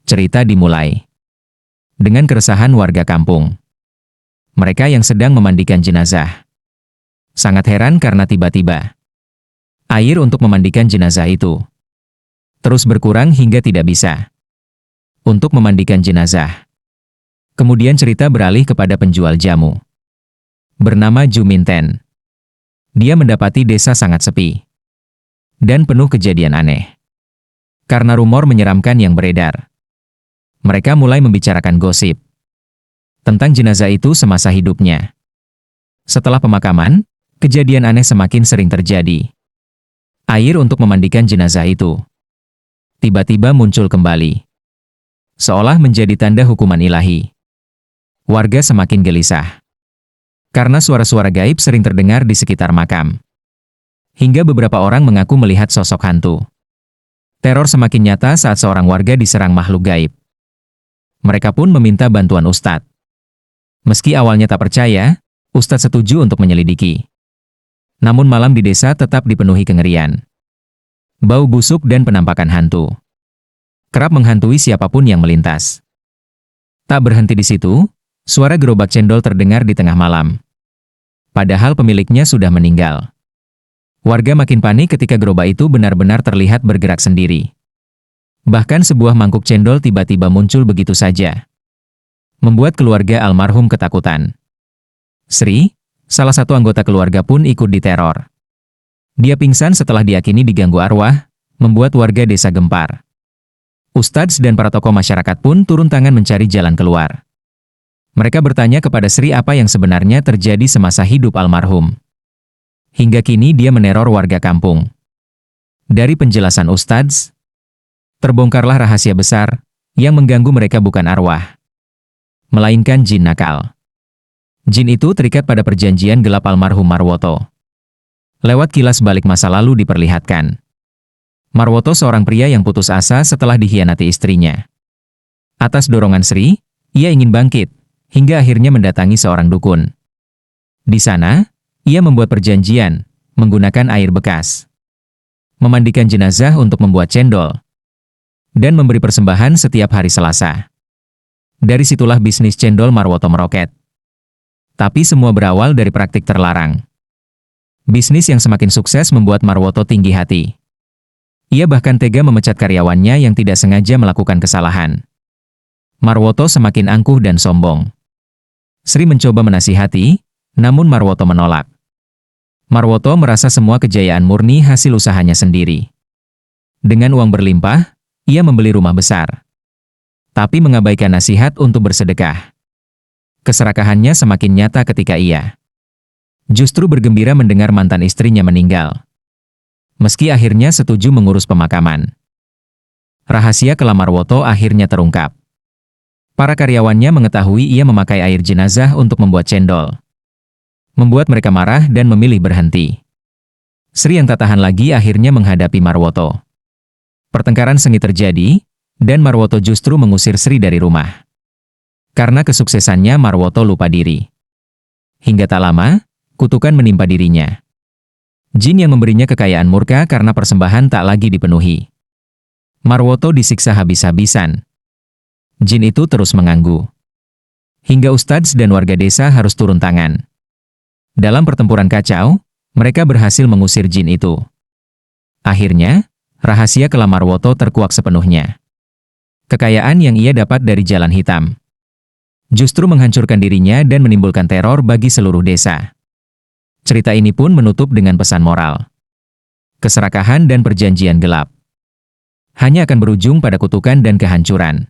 Cerita dimulai dengan keresahan warga kampung. Mereka yang sedang memandikan jenazah sangat heran karena tiba-tiba air untuk memandikan jenazah itu terus berkurang hingga tidak bisa untuk memandikan jenazah. Kemudian cerita beralih kepada penjual jamu bernama Juminten. Dia mendapati desa sangat sepi dan penuh kejadian aneh karena rumor menyeramkan yang beredar. Mereka mulai membicarakan gosip tentang jenazah itu semasa hidupnya. Setelah pemakaman, kejadian aneh semakin sering terjadi. Air untuk memandikan jenazah itu tiba-tiba muncul kembali, seolah menjadi tanda hukuman ilahi. Warga semakin gelisah karena suara-suara gaib sering terdengar di sekitar makam. Hingga beberapa orang mengaku melihat sosok hantu. Teror semakin nyata saat seorang warga diserang makhluk gaib. Mereka pun meminta bantuan Ustadz. Meski awalnya tak percaya, Ustadz setuju untuk menyelidiki. Namun malam di desa tetap dipenuhi kengerian. Bau busuk dan penampakan hantu kerap menghantui siapapun yang melintas. Tak berhenti di situ, suara gerobak cendol terdengar di tengah malam. Padahal pemiliknya sudah meninggal. Warga makin panik ketika gerobak itu benar-benar terlihat bergerak sendiri. Bahkan sebuah mangkuk cendol tiba-tiba muncul begitu saja, membuat keluarga almarhum ketakutan. Sri, salah satu anggota keluarga pun ikut diteror. Dia pingsan setelah diyakini diganggu arwah, membuat warga desa gempar. Ustadz dan para tokoh masyarakat pun turun tangan mencari jalan keluar. Mereka bertanya kepada Sri apa yang sebenarnya terjadi semasa hidup almarhum. Hingga kini dia meneror warga kampung. Dari penjelasan Ustadz, terbongkarlah rahasia besar yang mengganggu mereka bukan arwah, melainkan jin nakal. Jin itu terikat pada perjanjian gelap almarhum Marwoto. Lewat kilas balik masa lalu diperlihatkan. Marwoto seorang pria yang putus asa setelah dikhianati istrinya. Atas dorongan Sri, ia ingin bangkit, hingga akhirnya mendatangi seorang dukun. Di sana, ia membuat perjanjian, menggunakan air bekas, memandikan jenazah untuk membuat cendol, dan memberi persembahan setiap hari Selasa. Dari situlah bisnis cendol Marwoto meroket. Tapi semua berawal dari praktik terlarang. Bisnis yang semakin sukses membuat Marwoto tinggi hati. Ia bahkan tega memecat karyawannya yang tidak sengaja melakukan kesalahan. Marwoto semakin angkuh dan sombong. Sri mencoba menasihati, namun Marwoto menolak. Marwoto merasa semua kejayaan murni hasil usahanya sendiri. Dengan uang berlimpah, ia membeli rumah besar, tapi mengabaikan nasihat untuk bersedekah. Keserakahannya semakin nyata ketika ia justru bergembira mendengar mantan istrinya meninggal. Meski akhirnya setuju mengurus pemakaman. Rahasia kelam Marwoto akhirnya terungkap. Para karyawannya mengetahui ia memakai air jenazah untuk membuat cendol, membuat mereka marah dan memilih berhenti. Sri yang tak tahan lagi akhirnya menghadapi Marwoto. Pertengkaran sengit terjadi, dan Marwoto justru mengusir Sri dari rumah. Karena kesuksesannya Marwoto lupa diri. Hingga tak lama, kutukan menimpa dirinya. Jin yang memberinya kekayaan murka karena persembahan tak lagi dipenuhi. Marwoto disiksa habis-habisan. Jin itu terus mengganggu. Hingga Ustadz dan warga desa harus turun tangan. Dalam pertempuran kacau, mereka berhasil mengusir jin itu. Akhirnya, rahasia kelam Marwoto terkuak sepenuhnya. Kekayaan yang ia dapat dari jalan hitam justru menghancurkan dirinya dan menimbulkan teror bagi seluruh desa. Cerita ini pun menutup dengan pesan moral. Keserakahan dan perjanjian gelap hanya akan berujung pada kutukan dan kehancuran.